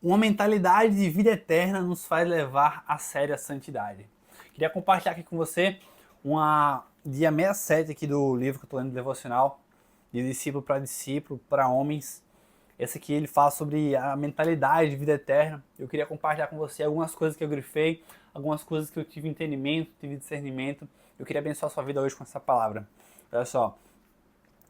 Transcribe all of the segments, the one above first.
Uma mentalidade de vida eterna nos faz levar a sério a santidade. Queria compartilhar aqui com você uma dia 67 aqui do livro que eu estou lendo, devocional, de discípulo para homens. Esse aqui ele fala sobre a mentalidade de vida eterna. Eu queria compartilhar com você algumas coisas que eu grifei, algumas coisas que eu tive entendimento, tive discernimento. Eu queria abençoar a sua vida hoje com essa palavra. Olha só,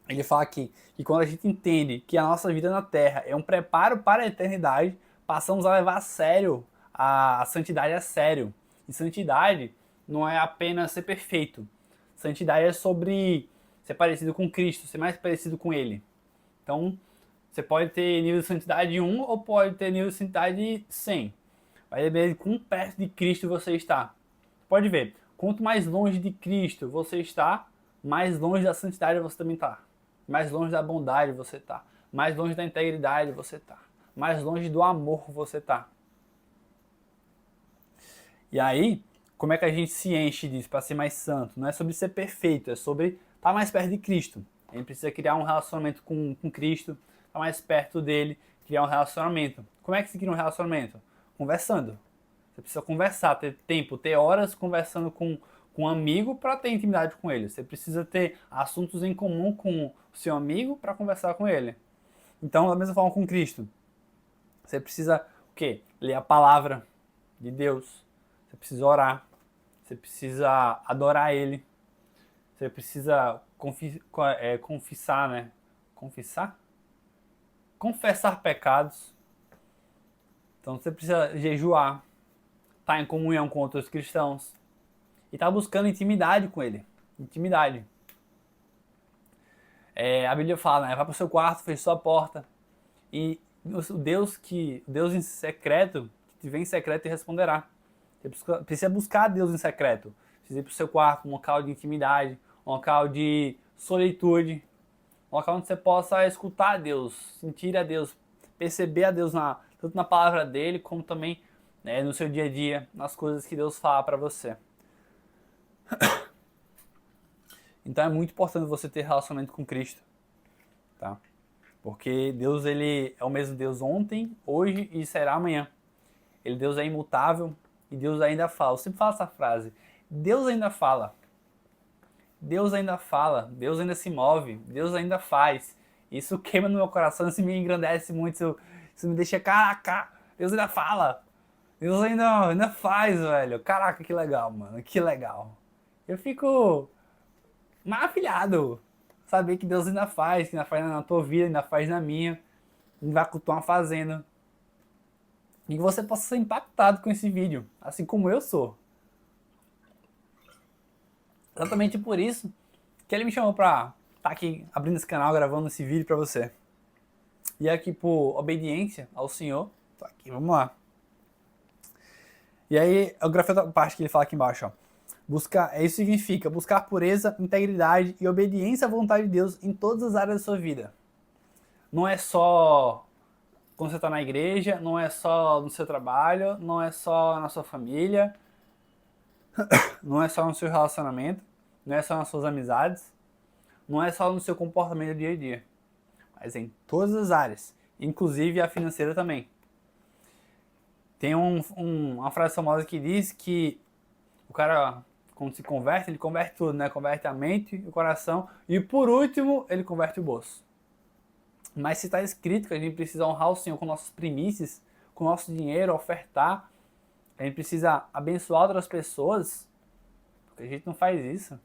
ele fala aqui que quando a gente entende que a nossa vida na Terra é um preparo para a eternidade, passamos a levar a sério a santidade a sério. E santidade não é apenas ser perfeito. Santidade é sobre ser parecido com Cristo, ser mais parecido com Ele. Então, você pode ter nível de santidade 1 ou pode ter nível de santidade 100. Vai depender de quão perto de Cristo você está. Pode ver, quanto mais longe de Cristo você está, mais longe da santidade você também está. Mais longe da bondade você está. Mais longe da integridade você está. Mais longe do amor você está. E aí, como é que a gente se enche disso para ser mais santo? Não é sobre ser perfeito, é sobre estar mais perto de Cristo. A gente precisa criar um relacionamento com Cristo, estar mais perto dele, criar um relacionamento. Como é que se cria um relacionamento? Conversando. Você precisa conversar, ter tempo, ter horas conversando com um amigo para ter intimidade com ele. Você precisa ter assuntos em comum com o seu amigo para conversar com ele. Então, da mesma forma com Cristo. Você precisa o quê? Ler a palavra de Deus. Você precisa orar. Você precisa adorar Ele. Você precisa confessar, né? Confessar? Confessar pecados. Então você precisa jejuar, estar em comunhão com outros cristãos e estar buscando intimidade com Ele. Intimidade. A Bíblia fala, né? Vai para o seu quarto, feche sua porta e o Deus em secreto, que te vem em secreto te responderá. Você precisa buscar Deus em secreto. Precisa ir para o seu quarto, um local de intimidade, um local de solitude, um local onde você possa escutar a Deus, sentir a Deus, perceber a Deus tanto na palavra dele, como também, né, no seu dia a dia, nas coisas que Deus fala para você. Então é muito importante você ter relacionamento com Cristo, tá? Porque Deus, ele é o mesmo Deus ontem, hoje e será amanhã. Deus é imutável e Deus ainda fala. Eu sempre falo essa frase. Deus ainda fala. Deus ainda fala. Deus ainda se move. Deus ainda faz. Isso queima no meu coração, isso me engrandece muito, isso me deixa, caraca, Deus ainda fala. Deus ainda faz, velho. Caraca, que legal, mano. Que legal. Eu fico maravilhado. Saber que Deus ainda faz, que ainda faz na tua vida, ainda faz na minha. Ainda vai continuar fazendo. E que você possa ser impactado com esse vídeo, assim como eu sou. Exatamente por isso que ele me chamou pra estar aqui abrindo esse canal, gravando esse vídeo pra você. E aqui por obediência ao Senhor, tô aqui, vamos lá. E aí, eu grafei outra parte que ele fala aqui embaixo, ó. Isso significa buscar pureza, integridade e obediência à vontade de Deus em todas as áreas da sua vida. Não é só quando você está na igreja, não é só no seu trabalho, não é só na sua família, não é só no seu relacionamento, não é só nas suas amizades, não é só no seu comportamento do dia a dia, mas em todas as áreas, inclusive a financeira também. Tem uma frase famosa que diz que o cara, quando se converte, ele converte tudo, né? Converte a mente, o coração e, por último, ele converte o bolso. Mas se está escrito que a gente precisa honrar o Senhor com nossas primícias, com nosso dinheiro, ofertar, a gente precisa abençoar outras pessoas, porque a gente não faz isso.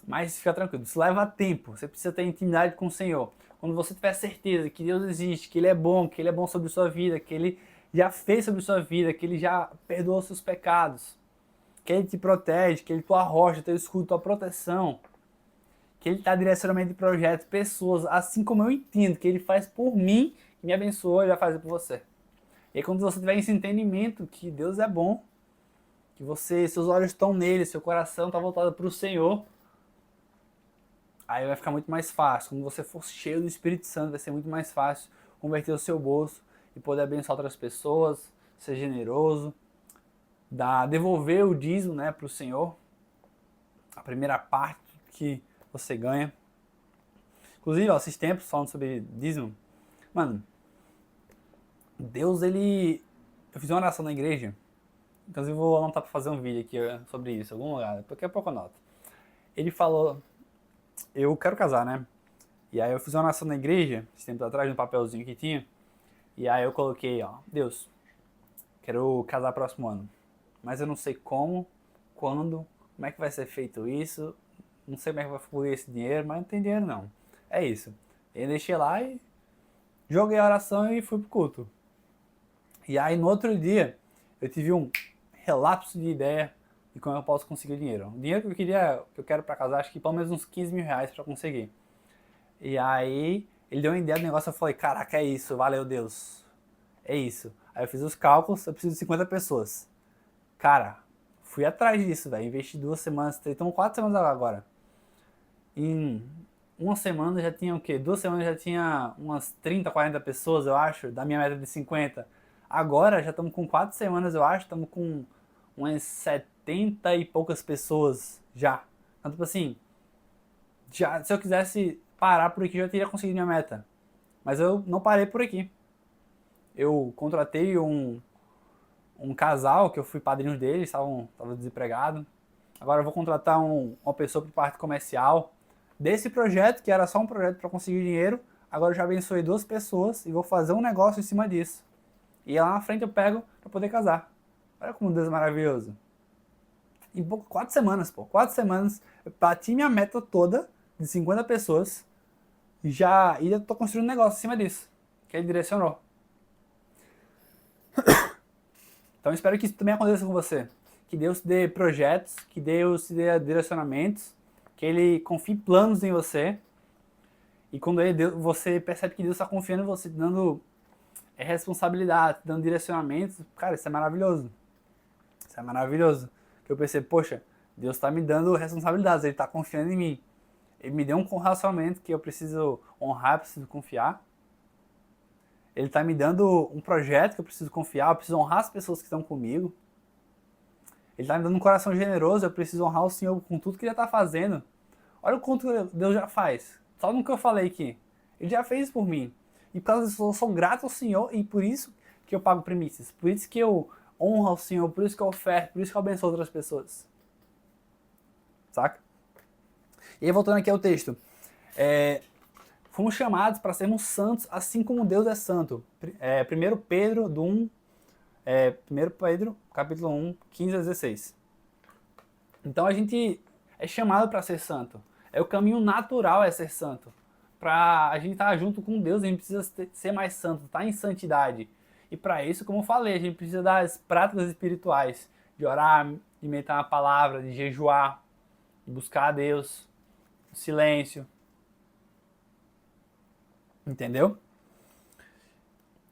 Mas fica tranquilo, isso leva tempo, você precisa ter intimidade com o Senhor. Quando você tiver certeza que Deus existe, que Ele é bom sobre sua vida, que Ele já fez sobre sua vida, que Ele já perdoou seus pecados, que Ele te protege, que Ele é tua rocha, teu escudo, tua proteção, que Ele está direcionamento de projetos, pessoas, assim como eu entendo que Ele faz por mim, que me abençoou, Ele vai fazer por você. E aí, quando você tiver esse entendimento que Deus é bom, que seus olhos estão nele, seu coração está voltado para o Senhor, aí vai ficar muito mais fácil. Quando você for cheio do Espírito Santo, vai ser muito mais fácil converter o seu bolso e poder abençoar outras pessoas, ser generoso, devolver o dízimo, né, para o Senhor, a primeira parte que você ganha. Inclusive, ó, esses tempos falando sobre dízimo, mano, Deus, ele... Eu fiz uma oração na igreja, inclusive eu vou anotar pra fazer um vídeo aqui sobre isso, algum lugar, daqui a pouco eu anoto. Ele falou, eu quero casar, né? E aí eu fiz uma oração na igreja, esse tempo atrás, no papelzinho que tinha, e aí eu coloquei, ó, Deus, quero casar próximo ano, mas eu não sei como, quando, como é que vai ser feito isso, não sei como é que vai fluir esse dinheiro, mas não tem dinheiro não. É isso. Eu deixei lá e joguei a oração e fui pro culto. E aí no outro dia eu tive um relapso de ideia de como eu posso conseguir o dinheiro. O dinheiro que eu quero pra casar, acho que pelo menos uns 15 mil reais pra conseguir. E aí ele deu uma ideia do negócio, eu falei, caraca, é isso, valeu Deus. É isso. Aí eu fiz os cálculos, eu preciso de 50 pessoas. Cara, fui atrás disso, velho. Investi 2 semanas, então 4 semanas agora. Em uma semana já tinha o quê? 2 semanas já tinha umas 30, 40 pessoas, eu acho, da minha meta de 50. Agora já estamos com 4 semanas, eu acho, estamos com umas 70 e poucas pessoas já. Então, tipo assim, já, se eu quisesse parar por aqui, eu já teria conseguido minha meta. Mas eu não parei por aqui. Eu contratei um casal, que eu fui padrinho deles, estavam desempregados. Agora eu vou contratar uma pessoa para parte comercial desse projeto, que era só um projeto para conseguir dinheiro. Agora eu já abençoei 2 pessoas e vou fazer um negócio em cima disso. E lá na frente eu pego para poder casar. Olha como Deus é maravilhoso. Em 4 semanas, pô. 4 semanas eu bati minha meta toda de 50 pessoas e já tô construindo um negócio em cima disso. Que ele direcionou. Então espero que isso também aconteça com você. Que Deus te dê projetos, que Deus te dê direcionamentos, que Ele confie planos em você. E quando você percebe que Deus está confiando em você, dando responsabilidade, dando direcionamentos, cara, isso é maravilhoso. Isso é maravilhoso. Que eu percebo, poxa, Deus está me dando responsabilidades, Ele está confiando em mim. Ele me deu um relacionamento que eu preciso honrar, eu preciso confiar. Ele está me dando um projeto que eu preciso confiar, eu preciso honrar as pessoas que estão comigo. Ele está me dando um coração generoso, eu preciso honrar o Senhor com tudo que Ele está fazendo. Olha o quanto Deus já faz. Só no que eu falei aqui. Ele já fez por mim. E por causa disso eu sou grato ao Senhor e por isso que eu pago primícias. Por isso que eu honro ao Senhor, por isso que eu oferto, por isso que eu abençoo outras pessoas. Saca? E aí voltando aqui ao texto. Fomos chamados para sermos santos, assim como Deus é santo. 1 Pedro, 1 Pedro, capítulo 1, 15 a 16. Então a gente é chamado para ser santo. É o caminho natural é ser santo. Para a gente estar junto com Deus, a gente precisa ser mais santo, estar em santidade. E para isso, como eu falei, a gente precisa das práticas espirituais, de orar, de meditar na palavra, de jejuar, de buscar a Deus, o silêncio. Entendeu?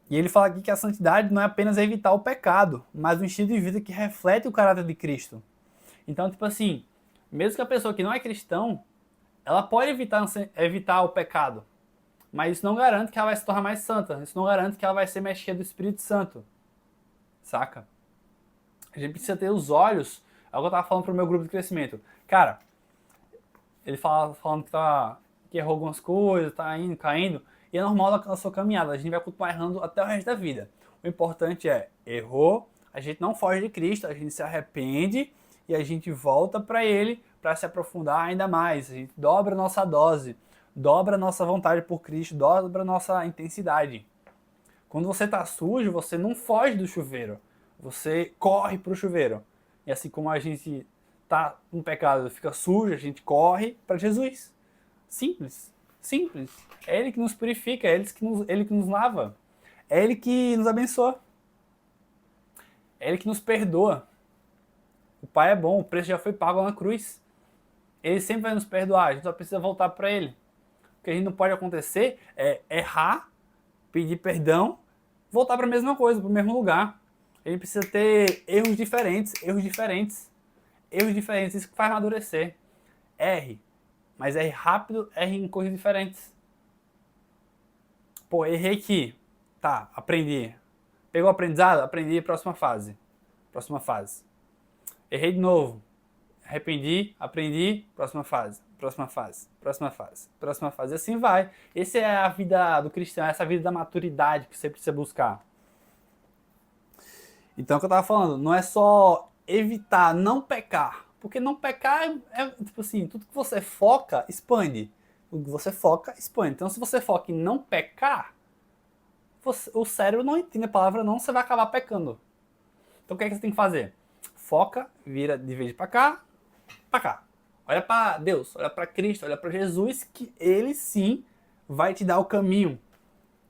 E ele fala aqui que a santidade não é apenas evitar o pecado, mas um estilo de vida que reflete o caráter de Cristo. Então, tipo assim, mesmo que a pessoa que não é cristão, ela pode evitar o pecado, mas isso não garante que ela vai se tornar mais santa, isso não garante que ela vai ser mais cheia do Espírito Santo, saca? A gente precisa ter os olhos, é o que eu tava falando pro meu grupo de crescimento. Cara, ele falando que errou algumas coisas, tá indo, caindo, e é normal na sua caminhada, a gente vai continuar errando até o resto da vida. O importante é, errou, a gente não foge de Cristo, a gente se arrepende e a gente volta para Ele para se aprofundar ainda mais. A gente dobra a nossa dose, dobra a nossa vontade por Cristo, dobra a nossa intensidade. Quando você está sujo, você não foge do chuveiro, você corre para o chuveiro. E assim como a gente está no pecado, fica sujo, a gente corre para Jesus. Simples, simples. É Ele que nos purifica, é Ele que nos lava, é Ele que nos abençoa, é Ele que nos perdoa. O Pai é bom, o preço já foi pago na cruz. Ele sempre vai nos perdoar, a gente só precisa voltar para Ele. O que a gente não pode acontecer é errar, pedir perdão, voltar para a mesma coisa, para o mesmo lugar. A gente precisa ter erros diferentes, isso que faz amadurecer. Erre, mas erre rápido, erre em coisas diferentes. Pô, errei aqui, tá, aprendi. Pegou o aprendizado? Aprendi, próxima fase. Próxima fase. Errei de novo. Arrependi, aprendi, próxima fase, próxima fase, próxima fase, próxima fase. E assim vai. Essa é a vida do cristão, essa é a vida da maturidade que você precisa buscar. Então, o que eu tava falando, não é só evitar não pecar. Porque não pecar tipo assim, tudo que você foca, expande. O que você foca, expande. Então, se você foca em não pecar, o cérebro não entende a palavra não, você vai acabar pecando. Então, o que é que você tem que fazer? Foca, vira de vez pra cá, pra cá. Olha para Deus, olha para Cristo, olha para Jesus, que Ele sim vai te dar o caminho.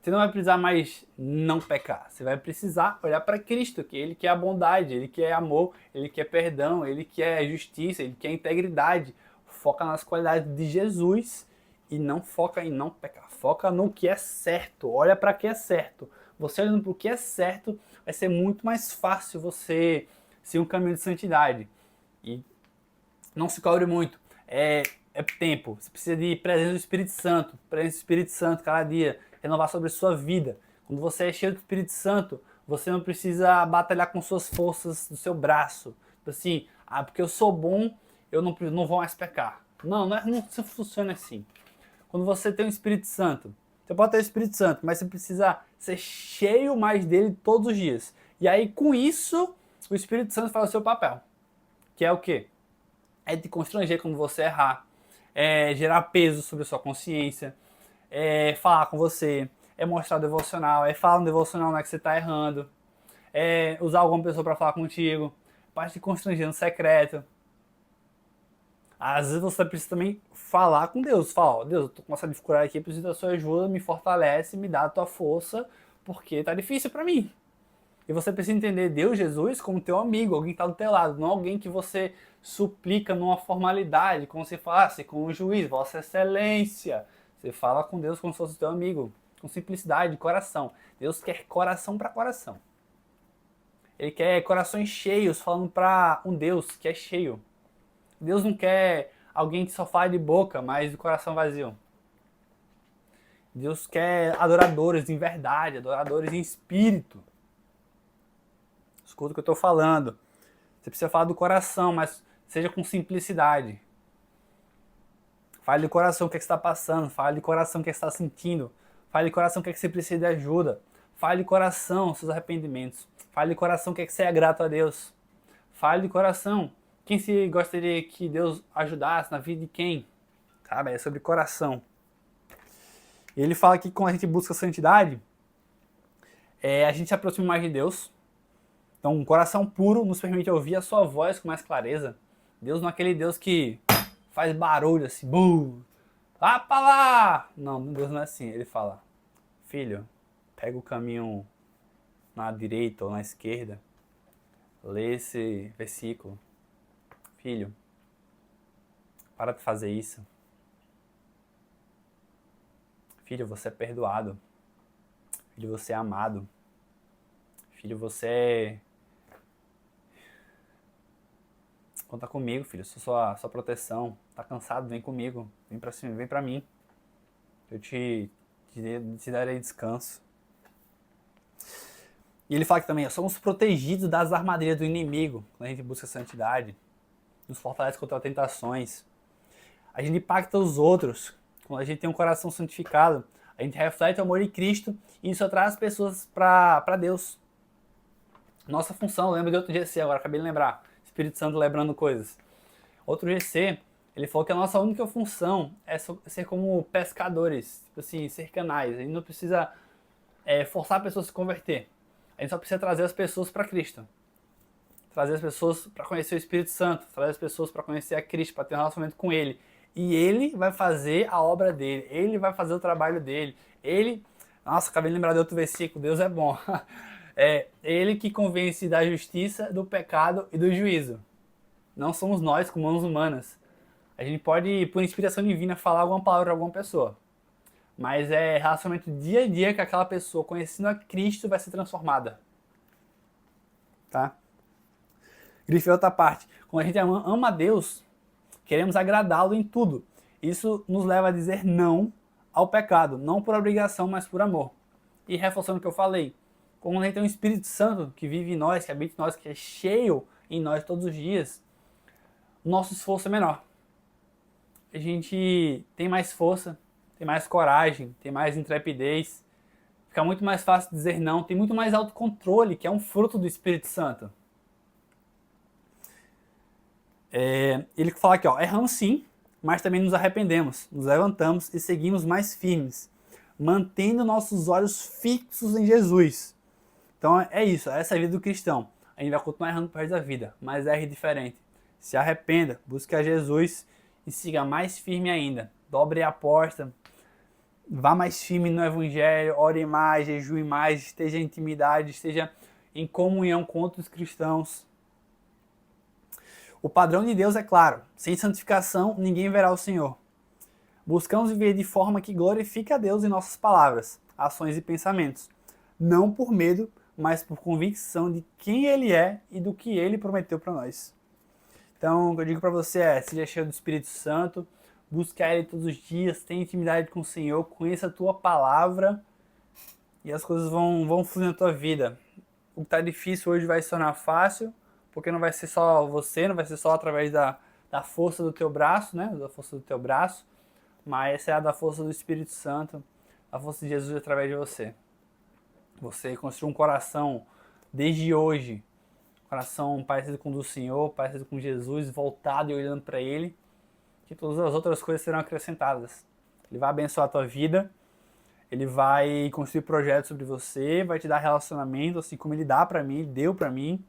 Você não vai precisar mais não pecar. Você vai precisar olhar para Cristo, que Ele quer a bondade, Ele quer amor, Ele quer perdão, Ele quer justiça, Ele quer integridade. Foca nas qualidades de Jesus e não foca em não pecar. Foca no que é certo. Olha para o que é certo. Você olhando para o que é certo, vai ser muito mais fácil você seguir um caminho de santidade. E não se cobre muito. É tempo. Você precisa de presença do Espírito Santo. Presença do Espírito Santo cada dia. Renovar sobre a sua vida. Quando você é cheio do Espírito Santo, você não precisa batalhar com suas forças do seu braço. Assim, porque eu sou bom, eu não vou mais pecar. Não funciona assim. Quando você tem o Espírito Santo, você pode ter o Espírito Santo, mas você precisa ser cheio mais dele todos os dias. E aí, com isso, o Espírito Santo faz o seu papel. Que é o quê? É te constranger quando você errar, é gerar peso sobre a sua consciência, é falar com você, é mostrar o devocional, é falar no devocional não é que você está errando, é usar alguma pessoa para falar contigo, para te constranger no secreto. Às vezes você precisa também falar com Deus, fala, Deus, eu tô com essa dificuldade aqui, preciso da sua ajuda, me fortalece, me dá a tua força, porque tá difícil para mim. E você precisa entender Deus, Jesus, como teu amigo, alguém que está do teu lado, não alguém que você suplica numa formalidade, como se falasse com o juiz, Vossa Excelência. Você fala com Deus como se fosse teu amigo, com simplicidade, de coração. Deus quer coração para coração. Ele quer corações cheios, falando para um Deus que é cheio. Deus não quer alguém que só fala de boca, mas de coração vazio. Deus quer adoradores em verdade, adoradores em espírito. Escuta o que eu estou falando. Você precisa falar do coração, mas seja com simplicidade. Fale do coração o que, é que você está passando. Fale de coração o que, é que você está sentindo. Fale de coração o que, é que você precisa de ajuda. Fale de coração os seus arrependimentos. Fale de coração o que, é que você é grato a Deus. Fale de coração quem se gostaria que Deus ajudasse na vida de quem. Sabe? É sobre coração. E ele fala que quando a gente busca santidade, a gente se aproxima mais de Deus. Então, um coração puro nos permite ouvir a sua voz com mais clareza. Deus não é aquele Deus que faz barulho assim, bum, vá pra lá! Não, Deus não é assim. Ele fala, filho, pega o caminho na direita ou na esquerda, lê esse versículo. Filho, para de fazer isso. Filho, você é perdoado. Filho, você é amado. Filho, você é... Conta comigo, filho. Sou sua proteção. Tá cansado? Vem comigo. Vem pra cima, vem pra mim. Eu te darei descanso. E ele fala que também somos protegidos das armadilhas do inimigo quando a gente busca santidade. Nos fortalece contra tentações. A gente impacta os outros. Quando a gente tem um coração santificado, a gente reflete o amor de Cristo e isso atrai as pessoas para Deus. Nossa função, lembra de outro GC agora, acabei de lembrar. Espírito Santo lembrando coisas. Outro GC, ele falou que a nossa única função é ser como pescadores, tipo assim, ser canais. A gente não precisa forçar a pessoa a se converter. A gente só precisa trazer as pessoas para Cristo. Trazer as pessoas para conhecer o Espírito Santo, trazer as pessoas para conhecer a Cristo, para ter um relacionamento com Ele. E Ele vai fazer a obra dele, Ele vai fazer o trabalho dele. Nossa, acabei de lembrar de outro versículo, Deus é bom. É Ele que convence da justiça, do pecado e do juízo. Não somos nós com mãos humanas. A gente pode, por inspiração divina, falar alguma palavra para alguma pessoa. Mas é relacionamento dia a dia que aquela pessoa, conhecendo a Cristo, vai ser transformada. Tá? Grifei outra parte. Quando a gente ama a Deus, queremos agradá-lo em tudo. Isso nos leva a dizer não ao pecado. Não por obrigação, mas por amor. E reforçando o que eu falei. Quando a gente tem um Espírito Santo que vive em nós, que habita em nós, que é cheio em nós todos os dias, nosso esforço é menor. A gente tem mais força, tem mais coragem, tem mais intrepidez, Fica muito mais fácil dizer não, tem muito mais autocontrole, que é um fruto do Espírito Santo. Ele fala aqui, ó, erramos sim, mas também nos arrependemos, nos levantamos e seguimos mais firmes, mantendo nossos olhos fixos em Jesus. Então é isso, essa é a vida do cristão. A gente vai continuar errando por resto da vida, mas erre diferente. Se arrependa, busque a Jesus e siga mais firme ainda. Dobre a aposta, vá mais firme no evangelho, ore mais, jejue mais, esteja em intimidade, esteja em comunhão com outros cristãos. O padrão de Deus é claro, sem santificação ninguém verá o Senhor. Buscamos viver de forma que glorifique a Deus em nossas palavras, ações e pensamentos, não por medo, mas por convicção de quem Ele é e do que Ele prometeu para nós. Então, o que eu digo para você é, seja cheio do Espírito Santo, busque Ele todos os dias, tenha intimidade com o Senhor, conheça a Tua palavra e as coisas vão fluir na tua vida. O que está difícil hoje vai se tornar fácil, porque não vai ser só você, não vai ser só através da força do teu braço, né? Da força do teu braço, mas essa é a da força do Espírito Santo, a força de Jesus através de você. Você construir um coração desde hoje, um coração parecido com o do Senhor, parecido com Jesus, voltado e olhando para Ele, que todas as outras coisas serão acrescentadas. Ele vai abençoar a tua vida, Ele vai construir projetos sobre você, vai te dar relacionamento, assim como Ele dá para mim, Ele deu para mim.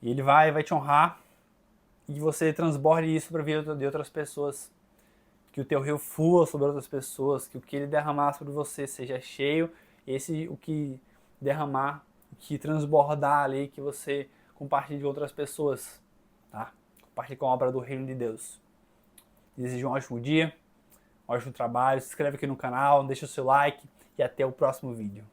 E Ele vai te honrar e você transborde isso para a vida de outras pessoas. Que o teu rio flua sobre outras pessoas, que o que Ele derramar sobre você seja cheio, o que derramar, o que transbordar ali, que você compartilhe com outras pessoas, tá? Compartilhe com a obra do Reino de Deus. Desejo um ótimo dia, um ótimo trabalho, se inscreve aqui no canal, deixa o seu like e até o próximo vídeo.